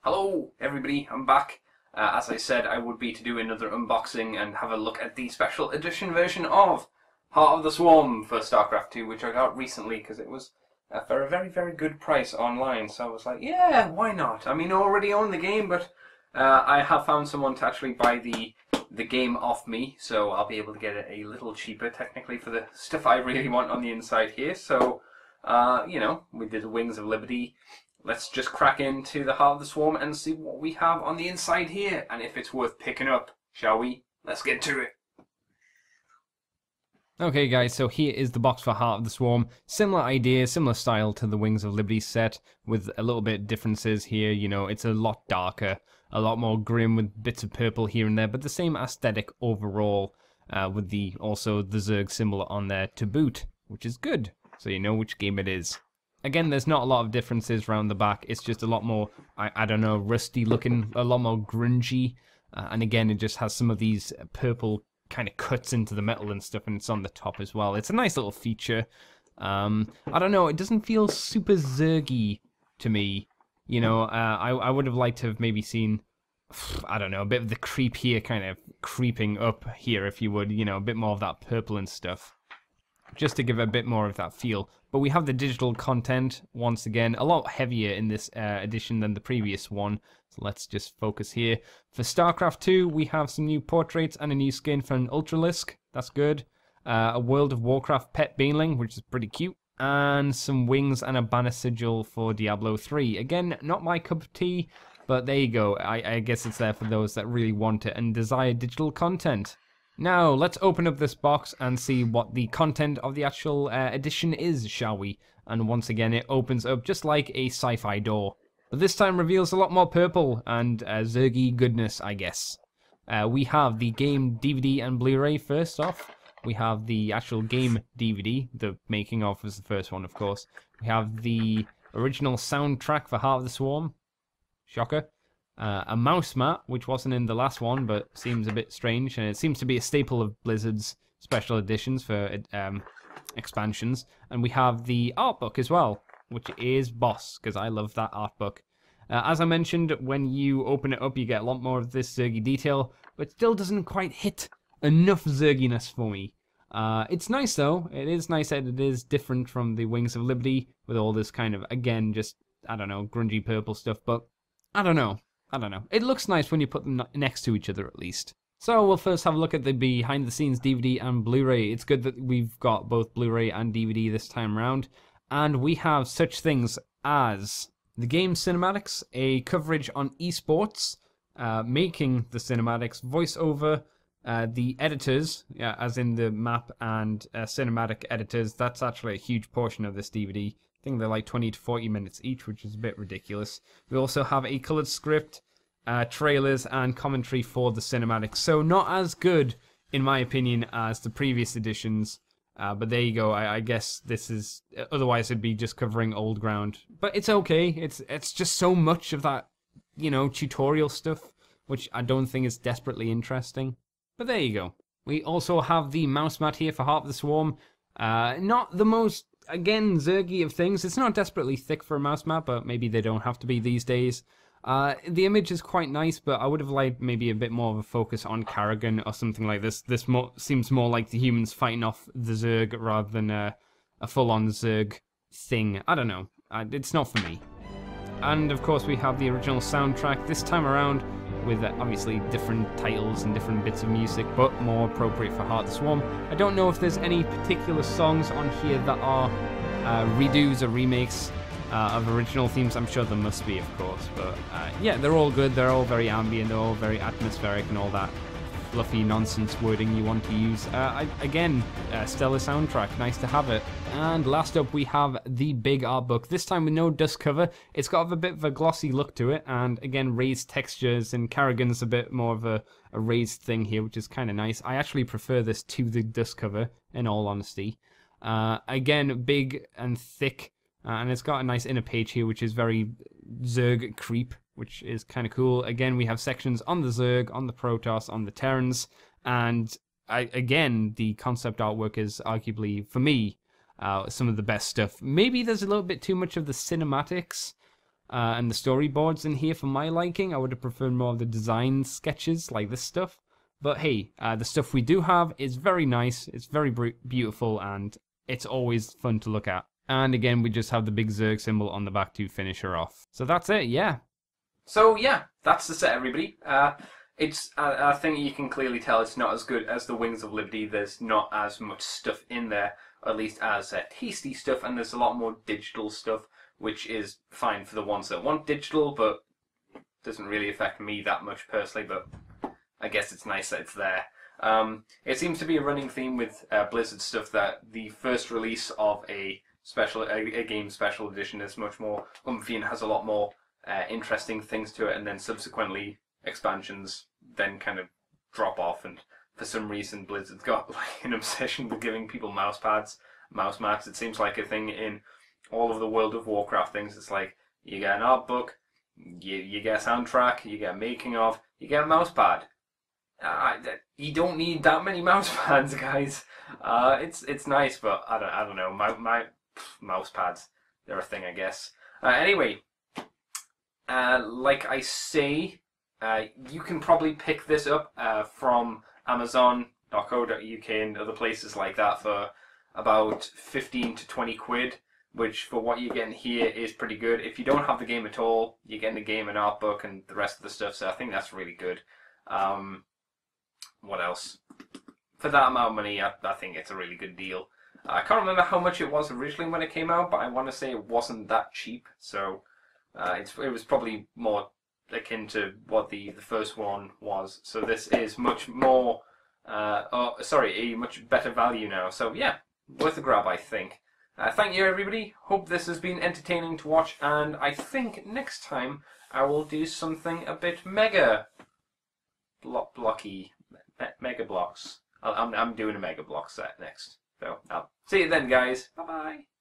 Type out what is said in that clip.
Hello everybody, I'm back. As I said, I would be to do another unboxing and have a look at the special edition version of Heart of the Swarm for Starcraft 2, which I got recently because it was for a very, very good price online. So I was like, yeah, why not? I mean, I already own the game, but I have found someone to actually buy the game off me, so I'll be able to get it a little cheaper, technically, for the stuff I really want on the inside here. So, you know, we did the Wings of Liberty. Let's just crack into the Heart of the Swarm and see what we have on the inside here, and if it's worth picking up, shall we? Let's get to it. Okay guys, so here is the box for Heart of the Swarm. Similar idea, similar style to the Wings of Liberty set, with a little bit differences here. You know, it's a lot darker, a lot more grim with bits of purple here and there, but the same aesthetic overall, with also the Zerg symbol on there to boot, which is good, so you know which game it is. Again, there's not a lot of differences around the back. It's just a lot more, I don't know, rusty looking, a lot more grungy. And again, it just has some of these purple kind of cuts into the metal and stuff, and it's on the top as well. It's a nice little feature. I don't know, it doesn't feel super Zergy to me. You know, I would have liked to have maybe seen, I don't know, a bit of the creep here kind of creeping up here, if you would. You know, a bit more of that purple and stuff, just to give a bit more of that feel. But we have the digital content, once again, a lot heavier in this edition than the previous one. So let's just focus here. For StarCraft 2, we have some new portraits and a new skin for an Ultralisk. That's good. A World of Warcraft pet Baneling, which is pretty cute. And some wings and a banner sigil for Diablo 3. Again, not my cup of tea, but there you go. I guess it's there for those that really want it and desire digital content. Now, let's open up this box and see what the content of the actual edition is, shall we? And once again, it opens up just like a sci-fi door. But this time reveals a lot more purple and Zergy goodness, I guess. We have the game DVD and Blu-ray first off. We have the actual game DVD, the making of was the first one, of course. We have the original soundtrack for Heart of the Swarm. Shocker. A mouse mat, which wasn't in the last one, but seems a bit strange, and it seems to be a staple of Blizzard's special editions for expansions. And we have the art book as well, which is boss, because I love that art book. As I mentioned, when you open it up, you get a lot more of this Zergy detail, but still doesn't quite hit enough Zerginess for me. It's nice, though. It is nice that it is different from the Wings of Liberty, with all this kind of, again, just, I don't know, grungy purple stuff, but I don't know. It looks nice when you put them next to each other, at least. So we'll first have a look at the behind-the-scenes DVD and Blu-ray. It's good that we've got both Blu-ray and DVD this time around. And we have such things as the game cinematics, a coverage on esports, making the cinematics, voiceover, the editors, as in the map and cinematic editors. That's actually a huge portion of this DVD. I think they're like 20 to 40 minutes each, which is a bit ridiculous. We also have a colored script, trailers, and commentary for the cinematics. So not as good, in my opinion, as the previous editions. But there you go. I guess this is... Otherwise, it'd be just covering old ground. But it's okay. It's just so much of that, you know, tutorial stuff, which I don't think is desperately interesting. But there you go. We also have the mouse mat here for Heart of the Swarm. Not the most... Again, Zergy of things. It's not desperately thick for a mouse mat, but maybe they don't have to be these days. The image is quite nice, but I would have liked maybe a bit more of a focus on Karrigan or something like this. This seems more like the humans fighting off the Zerg rather than a full-on Zerg thing. I don't know. It's not for me. And of course we have the original soundtrack this time around, with obviously different titles and different bits of music, but more appropriate for Heart of the Swarm. I don't know if there's any particular songs on here that are redos or remakes of original themes. I'm sure there must be, of course, but yeah, they're all good. They're all very ambient, they're all very atmospheric and all that fluffy nonsense wording you want to use. Again, stellar soundtrack, nice to have it. And last up we have the big art book, this time with no dust cover. It's got a bit of a glossy look to it, and again raised textures, and Karrigan's a bit more of a raised thing here, which is kind of nice. I actually prefer this to the dust cover, in all honesty. Again, big and thick, and it's got a nice inner page here, which is very Zerg creep, which is kind of cool. Again, we have sections on the Zerg, on the Protoss, on the Terrans, and again, the concept artwork is arguably, for me, some of the best stuff. Maybe there's a little bit too much of the cinematics, and the storyboards in here for my liking. I would have preferred more of the design sketches like this stuff. But hey, the stuff we do have is very nice, it's very beautiful, and it's always fun to look at. And again, we just have the big Zerg symbol on the back to finish her off. So that's it, yeah. So yeah, that's the set, everybody. I think you can clearly tell it's not as good as the Wings of Liberty. There's not as much stuff in there, or at least as tasty stuff, and there's a lot more digital stuff, which is fine for the ones that want digital, but doesn't really affect me that much personally, but I guess it's nice that it's there. It seems to be a running theme with Blizzard stuff that the first release of a game special edition is much more umphy and has a lot more interesting things to it, and then subsequently expansions then kind of drop off, and for some reason Blizzard's got like an obsession with giving people mouse mats. It seems like a thing in all of the World of Warcraft things. It's like you get an art book, you get a soundtrack, you get a making of, you get a mouse pad. You don't need that many mouse pads, guys. It's nice, but I don't know. My mouse pads, they're a thing, I guess. Anyway, like I say, you can probably pick this up from Amazon.co.uk and other places like that for about 15 to 20 quid, which for what you're getting here is pretty good. If you don't have the game at all, you're getting the game, an art book, and the rest of the stuff, so I think that's really good. What else? For that amount of money, I think it's a really good deal. I can't remember how much it was originally when it came out, but I want to say it wasn't that cheap, so it was probably more akin to what the first one was. So this is much more, a much better value now. So yeah, worth a grab, I think. Thank you, everybody. Hope this has been entertaining to watch, and I think next time I will do something a bit mega blocky, mega blocks. I'm doing a mega block set next. So I'll see you then, guys. Bye bye.